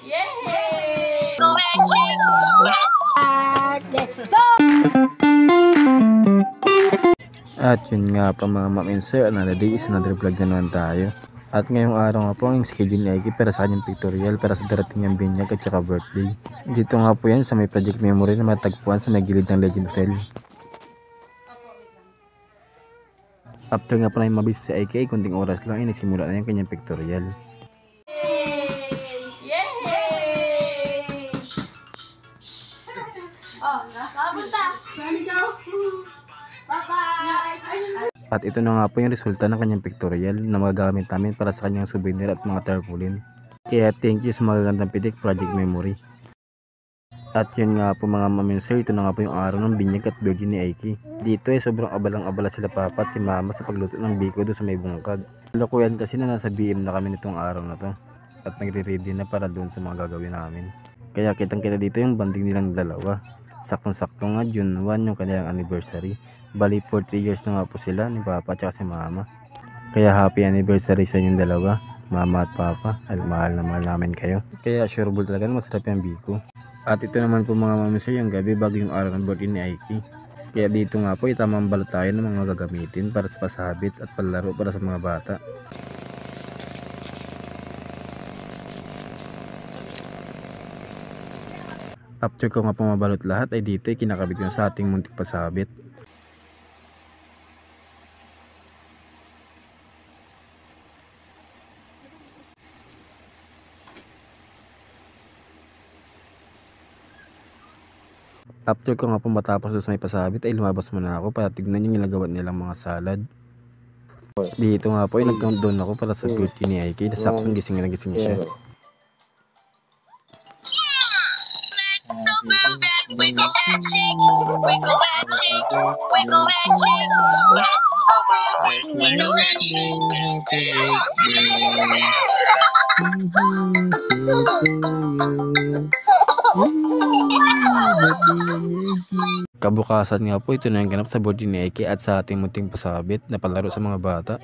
Yay! At yun nga pa mga ma'am and sir, another day is another vlog na naman tayo. At ngayong araw nga po ang schedule ni Aiki para sa kanyang pictorial para sa darating niyang binyag at saka birthday. Dito nga po yan sa may project memory na matagpuan sa may gilid ng Legend Hotel. After nga po na yung mabis si Aiki ay kunting oras lang ay nagsimula na yung kanyang pictorial. At ito na nga po yung resulta ng kanyang pictorial na magagamit namin para sa kanyang souvenir at mga tarpaulin. Kaya thank you sa magagandang pitik project memory. At yun nga po mga ma'am and sir, ito na nga po yung araw ng binyag at birthday ni Aiki. Dito ay sobrang abalang-abala sila papa at si mama sa pagluto ng biko doon sa may bungkag. Lukuyan kasi na nasa BM na kami nitong araw na to. At nagre-ready na para doon sa mga gagawin namin. Kaya kitang-kita dito yung banding nilang dalawa. Saktong-sakto nga June 1 yung kanilang anniversary. Bali 43 years na nga po sila ni papa at si mama. Kaya happy anniversary sa inyong dalawa, mama at papa. Mahal na mahal namin kayo. Kaya sureball talaga masarap yung biko. At ito naman po mga mami sir yung gabi bago yung araw ng birthday ni Aiki. Kaya dito nga po itamang balot tayo ng mga gagamitin para sa pasabit at palaro para sa mga bata. After ko nga pumabalot lahat ay dito ay kinakabit ko sa ating munting pasabit. After ko nga po matapos doon sa may pasabit ay lumabas muna ako para tignan yung ginagawa nilang mga salad. Dito nga po ay nag-countdown ako para sa birthday ni Aiki na saktong gising na gising siya. Wiggle and shake, wiggle and shake, wiggle and shake. Let's wiggle and Kabukasan nga po ito na yung ganap sa birthday ni Aiki at sa ating munting pasabit na palaro sa mga bata.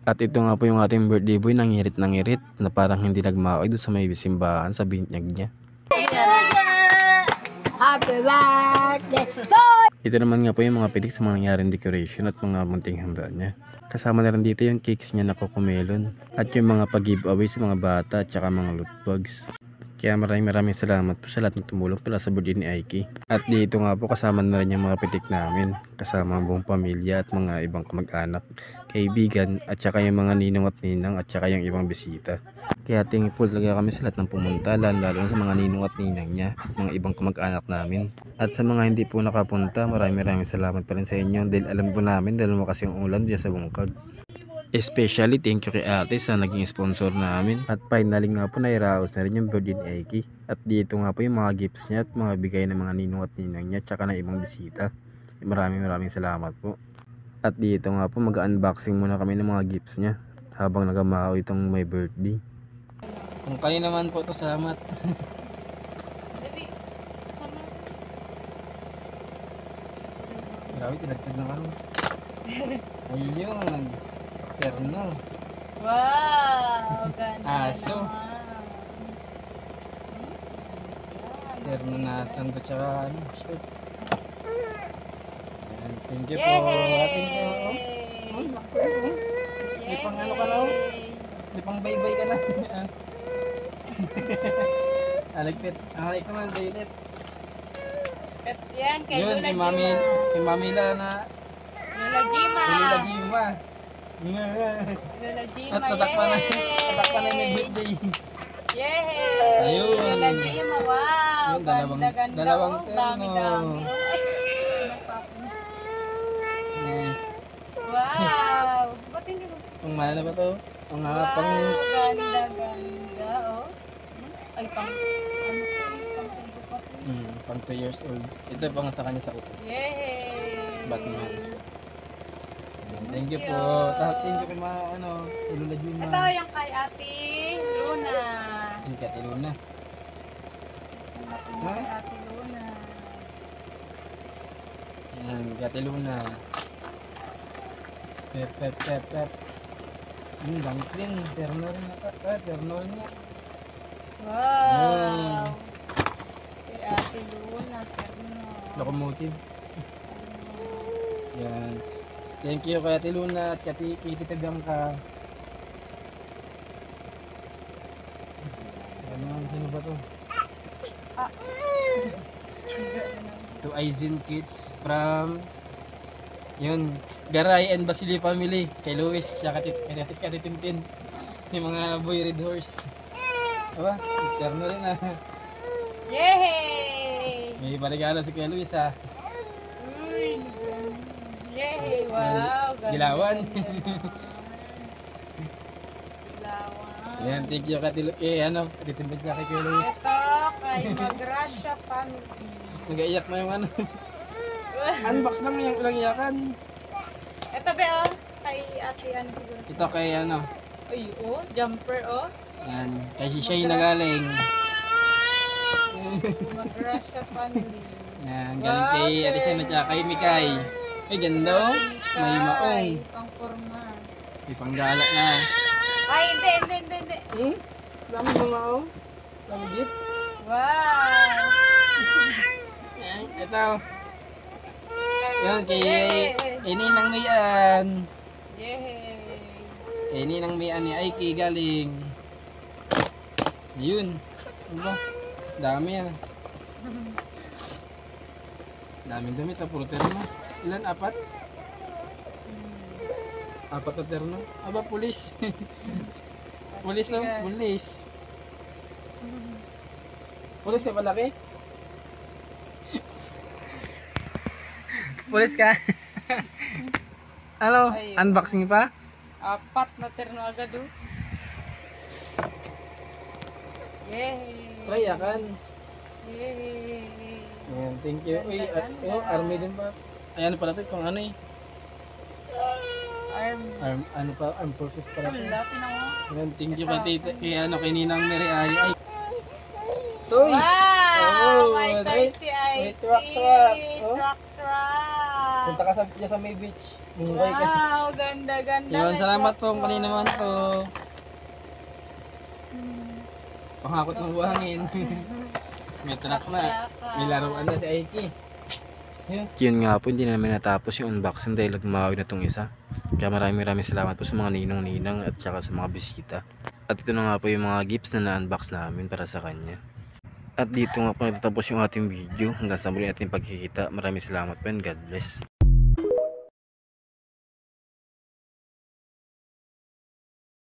At ito nga po yung ating birthday boy, nangirit na parang hindi nagmaoy doon sa may simbahan sa binyag niya. Happy birthday! Ito naman nga po yung mga pitik sa mga nangyaring decoration at mga munting handa niya. Kasama na rin dito yung cakes niya na cocomelon at yung mga pag-giveaway sa mga bata at saka mga loot bags. Kaya maraming salamat po sa lahat ng tumulong para sa birthday ni Aiki. At dito nga po kasama na rin yung mga pitik namin, kasama ang buong pamilya at mga ibang kamag-anak, kaibigan at saka yung mga ninong at ninang at saka yung ibang bisita. Kaya thankful talaga kami sa lahat ng pumunta, lalo na sa mga ninong at ninang niya at mga ibang kamag-anak namin. At sa mga hindi po nakapunta, maraming salamat pa rin sa inyo dahil alam po namin dahil lumakas yung ulan dyan sa bungkag. Especially thank you kay ate sa naging sponsor namin. At finally nga po nairaos na rin yung birthday ni Aiki. At dito nga po yung mga gifts niya at mga bigay ng mga ninong at ninang niya at saka ng ibang bisita. Maraming salamat po. At dito nga po mag-unboxing muna kami ng mga gifts niya habang nagamao itong may birthday. Kung kayo naman po to, salamat. Grabe, tinagtag na kami. Ayun. Terno. Wow! Ganda Aso. naman. Terno na sando tsaka ano, shirt. Ayan, thank you po. Yay! Happy po. Di pang ano ka lang? Di pang bye-bye ka na. Aligpit. Ang halik naman, David. Yan, kay Yun, Lola kay Mami La na Lola Gima. Lola Gima. Lola Gima, At tatakpan na yay! may birthday. Yay! Ayun. Lola Gima, wow! Yun, Ganda, dalawang oh. terno. Dami. Ayan. Wow! Ba't hindi mo? Kung mahal na ba to? Ang Wow, pang ganda, oh. Ay, pang 2 years old. Ito pang sa kanya sa uso. yay! Batman. Thank you po. Thank you kay Lola Gima. Ito yung kay Ate Luna. Thank you, Ate Luna. Salamat po Ha? kay Ate Luna. Yan, Ate Luna. Pep. Damit din. Terno rin nata. Terno rin nga. Wow! Kay Ate Luna, Terno. Locomotive. Yan. Thank you kay Ate Luna at kay Tita Bianca. Sino ba to? To Aizen Kids from yun, Garay and Basili family kay Luis tsaka kay Tintin yung mga boy red horse. Aba, terno rin ah. Yay! May paregalo si Kuya Luis ah. Uy, yay! Wow! Ganda. Gilawan. Gilawan. Yan, thank you kay ano, Tintin tsaka kay Kuya Luis. Ito kay Magrasya family. Nag-iyak na yung ano. Unbox lang yung ulang iyakan. Ito ba oh? Kay Ate ano siguro? Ito kay ano. Ay oh, jumper oh. Yan, kay Shishay na galing. Magrasya family. Yan, galing kay Ate Sena tsaka kay Mikay. Ay, ganda oh. May maong. Pang forma. May panggala na. Ay, hindi. Dami mga oh. Dami gift. Wow! Ito. Yan, kay Ninang Mayan. Yay! Kay Ninang Mayan ni Aiki galing. Yun. Ano ba? Dami ah. Daming damit ah, puro terno. Ilan? 4? 4 na terno. Aba, pulis. Pulis no? Pulis. Pulis ka palaki? Pulis ka? Ano? Ayun. Unboxing pa? 4 na terno agad oh. Yay! Try yakan. Yay! Ayan, thank you. Uy, Ganda. army din pa. Ayan pala ito, kung ano eh. Ano pa, armed forces pala ito. Wala, tinan mo. Ayan, thank you kay ano, kay Ninang Mary Ay. Ay. Toys! Wow! May may toys si may Ike. truck. Oh. Truck. Punta ka sa May Beach. Mungkay ka. Wow! Ganda. Yun, May salamat truck po. Kanina naman po. Pangakot ng buhangin. May truck na. May laruan na si Aiki. Yun nga po, hindi na namin natapos yung unboxing dahil nagmawi na tong isa. Kaya maraming salamat po sa mga ninong-ninang at saka sa mga bisita. At ito na nga po yung mga gifts na na-unbox namin para sa kanya. At dito nga po natatapos yung ating video. Hanggang sa muli natin pagkikita. Maraming salamat po and God bless.